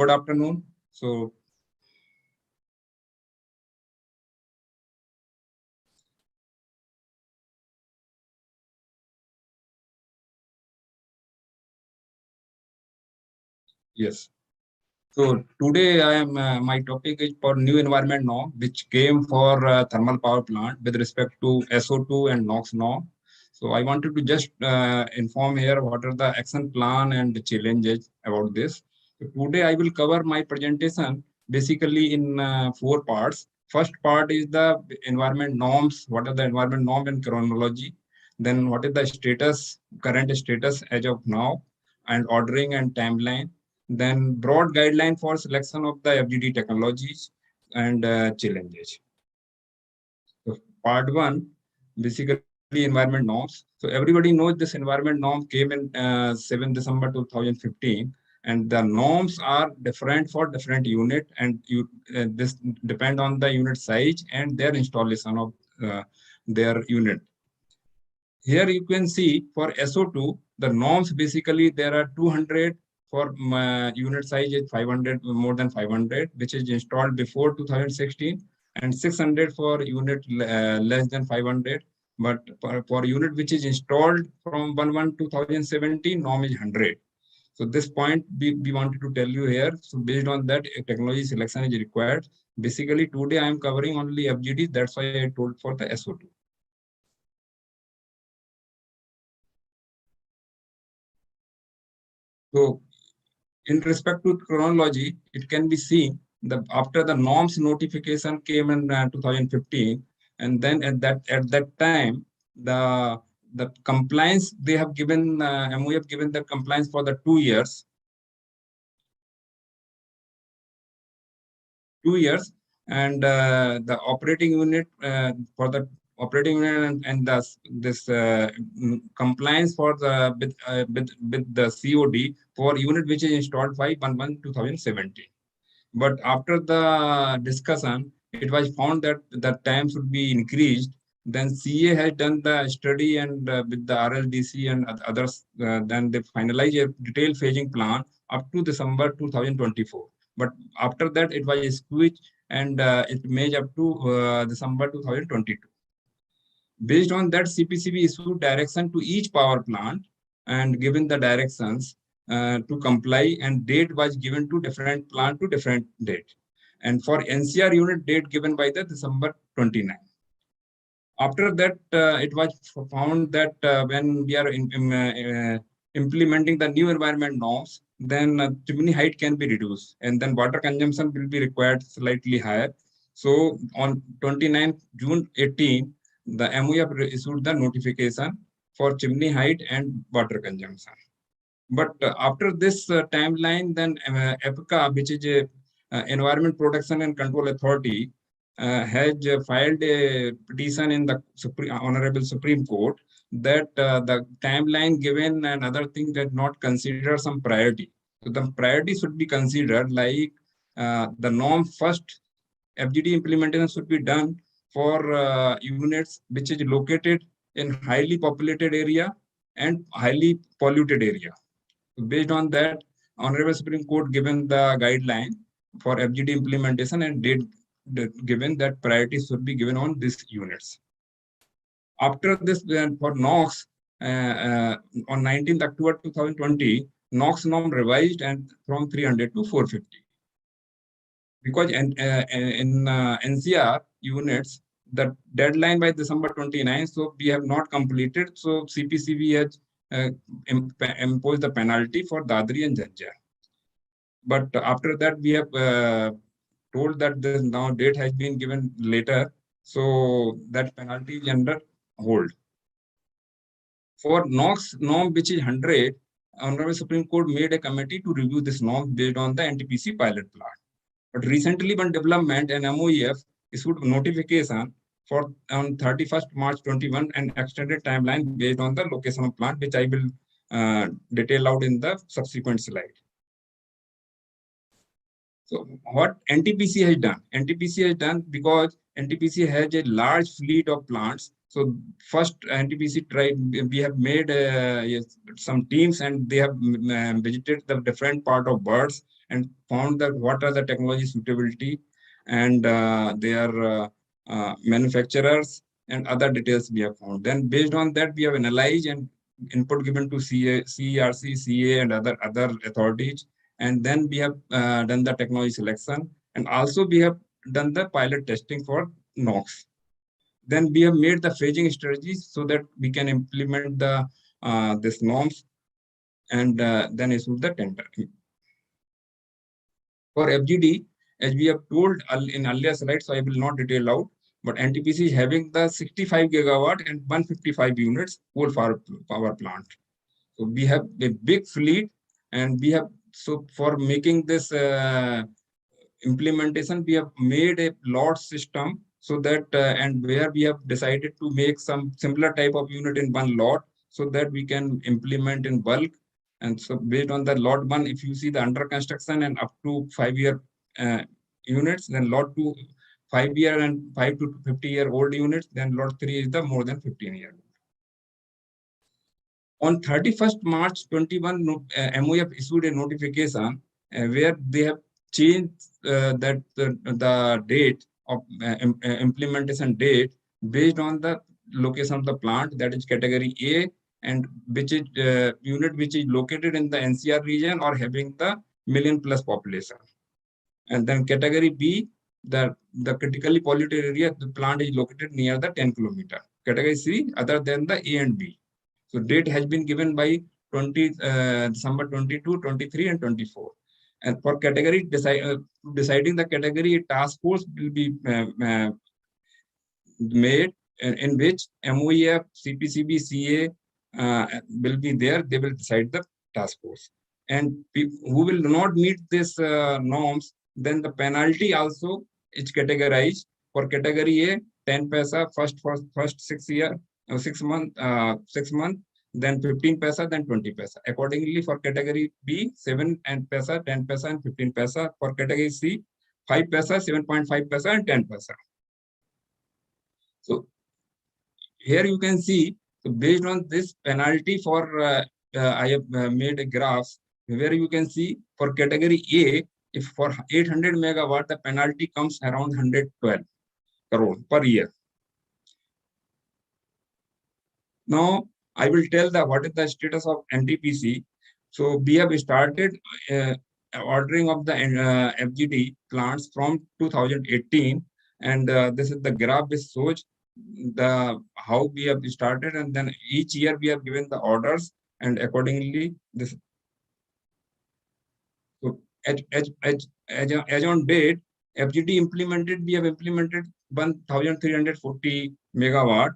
good afternoon. So yes. So today I am my topic is for new environment norm, which came for thermal power plant with respect to SO2 and NOx norm. So I wanted to just inform here what are the action plan and the challenges about this. So today I will cover my presentation basically in four parts. First part is the environment norms. What are the environment norm and chronology? Then what is the status, current status as of now, and ordering and timeline, then broad guideline for selection of the FGD technologies and challenges. So part one, basically environment norms. So everybody knows this environment norm came in 7 December 2015, and the norms are different for different unit, and this depend on the unit size and their installation of their unit. Here you can see for SO2, the norms basically there are 200 for unit size is 500, more than 500, which is installed before 2016, and 600 for unit less than 500. But for unit which is installed from 1/1/2017, norm is 100. So this point we wanted to tell you here. So based on that, technology selection is required. Basically, today I am covering only FGD. That's why I told for the SO2. So in respect to chronology, it can be seen that after the norms notification came in 2015, and then at that time the compliance they have given, MOE have given the compliance for the 2 years, 2 years, and the operating unit for the operating unit and this compliance for the with the COD for unit which is installed by 1/1/2017. But after the discussion, it was found that the time should be increased. Then CA has done the study and with the RLDC and others, then they finalized a detailed phasing plan up to December 2024. But after that, it was switched and it made up to December 2022. Based on that, CPCB issued direction to each power plant and given the directions to comply, and date was given to different plant to different date. And for NCR unit, date given by the December 29. After that, it was found that when we are implementing the new environment norms, then chimney height can be reduced, and then water consumption will be required slightly higher. So on 29th June 18, the MOE issued the notification for chimney height and water consumption. But after this timeline, then EPCA, which is a Environment Protection and Control Authority, has filed a petition in the Honorable Supreme Court that the timeline given and other things that not consider some priority. So the priority should be considered like the norm first FGD implementation should be done for units which is located in highly populated area and highly polluted area. Based on that, Honorable Supreme Court given the guideline for FGD implementation and did given that priority should be given on these units. After this, for NOx, on 19th October 2020, NOx norm revised and from 300 to 450. Because in NCR units, the deadline by December 29, so we have not completed. So CPCB has imposed the penalty for Dadri and Jhajjar. But after that, we have told that the now date has been given later, so that penalty is under hold. For NOx norm, which is 100, Honorable Supreme Court made a committee to review this norm based on the NTPC pilot plant. But recently, one development, and MOEF issued notification for on 31st March 21 an extended timeline based on the location of plant, which I will detail out in the subsequent slide. So what NTPC has done? NTPC has done because NTPC has a large fleet of plants. So first NTPC tried, we have made yes, some teams and they have visited the different part of birds and found that what are the technology suitability and their manufacturers and other details we have found. Then based on that, we have analyzed and input given to CERC, CA, and other authorities. And then we have done the technology selection, and also we have done the pilot testing for NOx. Then we have made the phasing strategies so that we can implement the this norms and then issue the tender. For FGD, as we have told in earlier slides, so I will not detail out, but NTPC is having the 65 gigawatt and 155 units coal power plant. So we have a big fleet, and we have, so for making this implementation, we have made a lot system so that and where we have decided to make some similar type of unit in one lot so that we can implement in bulk. And so based on the lot one, if you see the under construction and up to 5-year units, then lot 2 5-year and 5 to 50-year-old units, then lot 3 is the more than 15-year. On 31st March 21, MOF issued a notification where they have changed that the date of implementation date based on the location of the plant, that is category A, and which is unit which is located in the NCR region or having the million plus population. And then category B, the critically polluted area, the plant is located near the 10 kilometer. Category C, other than the A and B. So date has been given by December 22, 23, and 24. And for category, deciding the category, a task force will be made in which MOEF, CPCB, CA will be there. They will decide the task force. And who will not meet this norms, then the penalty also is categorized. For category A, 10 paisa first 6 month, then 15 paisa, then 20 paisa. Accordingly, for category B, 7 and paisa, 10 paisa, and 15 paisa. For category C, 5 paisa, 7.5 paisa, and 10 paisa. So here you can see, so based on this penalty for, I have made a graph where you can see for category A, if for 800 megawatt, the penalty comes around 112 crore per year. Now, I will tell what is the status of NTPC. So we have started ordering of the FGD plants from 2018, and this is the graph which shows the how we have started, and then each year we have given the orders, and accordingly this. So as on date, FGD implemented, we have implemented 1,340 megawatt,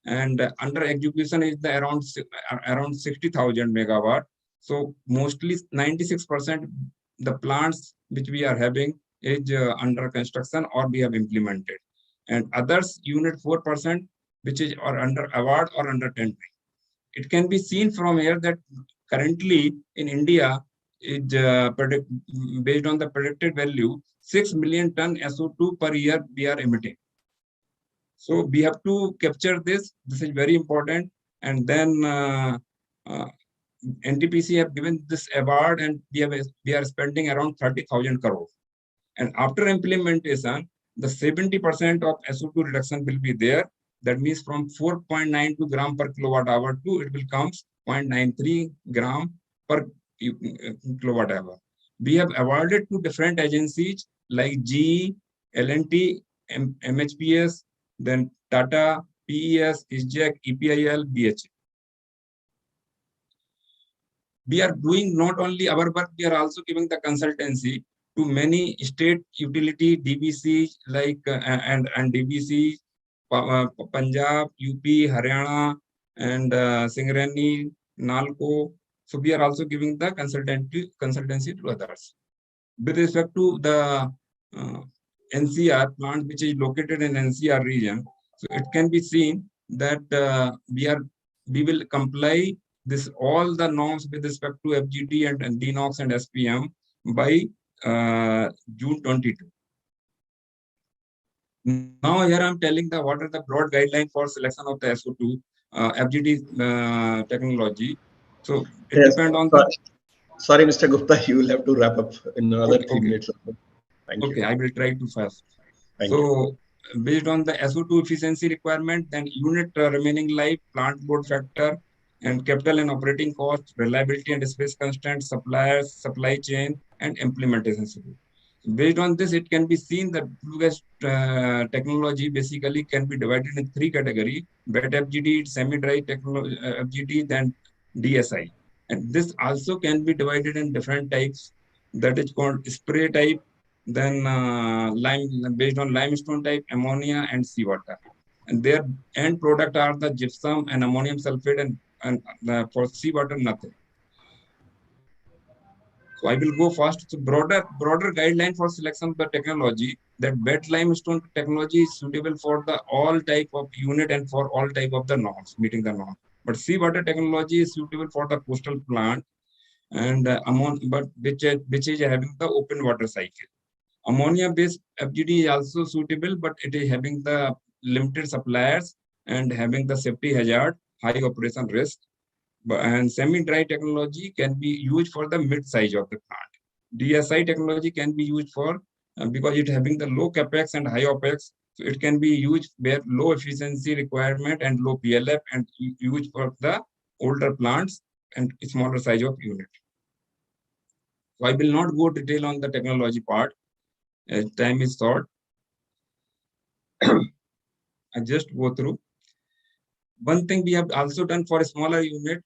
and under execution is the around 60,000 megawatt. So mostly 96% the plants which we are having is under construction or we have implemented, and others unit 4% which is or under award or under tendering. It can be seen from here that currently in India, based on the predicted value, 6 million ton SO2 per year we are emitting. So we have to capture this. This is very important. And then NTPC have given this award, and we are spending around 30,000 crore. And after implementation, the 70% of SO2 reduction will be there. That means from 4.92 gram per kilowatt hour to it will come 0.93 gram per kilowatt hour. We have awarded to different agencies like GE, L&T, MHPS, then Tata, PES, ISJAC, EPIL, BHA. We are doing not only our work, we are also giving the consultancy to many state utility DBC like and DBC, Punjab, UP, Haryana, and Singareni, Nalco. So we are also giving the consultancy to others. With respect to the NCR plant, which is located in NCR region, so it can be seen that we will comply this all the norms with respect to FGD and DNOx and SPM by June 22. Now here I'm telling what are the broad guidelines for selection of the SO2 FGD technology. So it depends on the Sorry, Mr. Gupta, you will have to wrap up in another Okay, three okay, minutes. Thank you. okay. I will try to fast. Thank you. So based on the SO2 efficiency requirement, then unit remaining life, plant load factor, and capital and operating cost, reliability and space constraints, suppliers, supply chain, and implementation schedule. Based on this, it can be seen that flue gas technology basically can be divided in three categories: wet FGD, semi-dry FGD, then DSI. And this also can be divided in different types. That is called spray type, then lime based on limestone type, ammonia, and seawater. And their end product are the gypsum and ammonium sulfate, and for seawater, nothing. So I will go fast. So broader guideline for selection of the technology, that wet limestone technology is suitable for the all type of unit and for all type of the norms, meeting the norm. But seawater technology is suitable for the coastal plant and but which is having the open water cycle. Ammonia-based FGD is also suitable, but it is having the limited suppliers and having the safety hazard, high operation risk. And semi-dry technology can be used for the mid-size of the plant. DSI technology can be used for because it having the low capex and high opex, so it can be used where low efficiency requirement and low PLF, and used for the older plants and smaller size of unit. So I will not go detail on the technology part as time is short. I just go through. One thing we have also done for a smaller unit,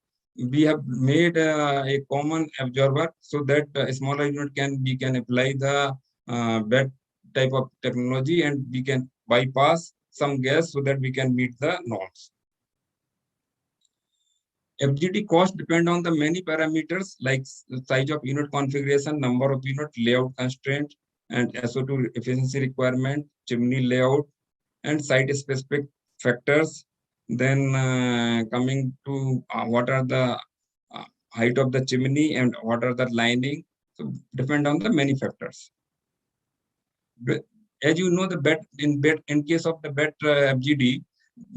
we have made a common absorber so that a smaller unit can apply the bed type of technology, and we can bypass some gas so that we can meet the norms. FGD cost depend on the many parameters like size of unit configuration, number of unit, layout constraint, and SO2 efficiency requirement, chimney layout, and site specific factors. Then coming to what are the height of the chimney and what are the lining. So depend on the many factors. As you know, the bed in case of the bed FGD,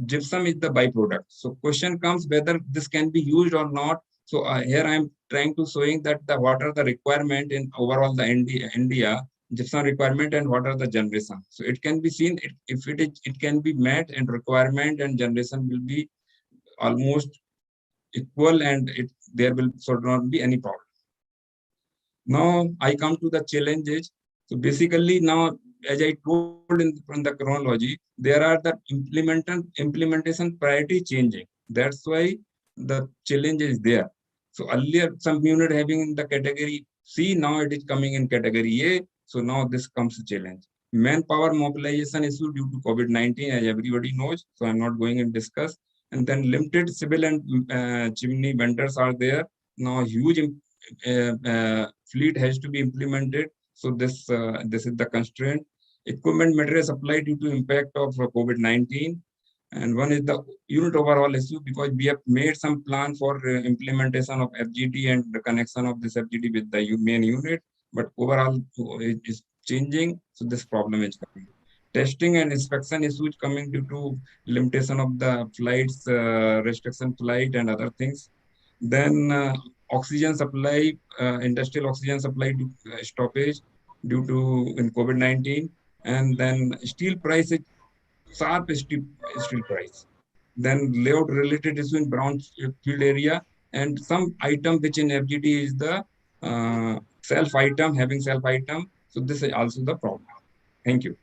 gypsum is the byproduct. So question comes whether this can be used or not. So here I am trying to showing that what are the requirement in overall the India gypsum requirement and what are the generation. So it can be seen if it can be met, and requirement and generation will be almost equal, and there will sort not be any problem. Now I come to the challenges. So basically now, as I told in the chronology, there are the implementation priority changing. That's why the challenge is there. So earlier some unit having in the category C, now it is coming in category A. So now this comes a challenge. Manpower mobilization issue due to COVID-19, as everybody knows. So I'm not going and discuss. And then limited civil and chimney vendors are there. Now huge fleet has to be implemented. So this is the constraint. Equipment material supply due to impact of COVID-19. And one is the unit overall issue, because we have made some plan for implementation of FGD and the connection of this FGD with the main unit, but overall it is changing. So this problem is coming. Testing and inspection issues coming due to limitation of the flights, restriction flight and other things. Then oxygen supply, industrial oxygen supply stoppage due to in COVID-19. And then steel price, sharp steel price. Then layout related issue in brown field area, and some item which in FGD is the self item, having self item. So this is also the problem. Thank you.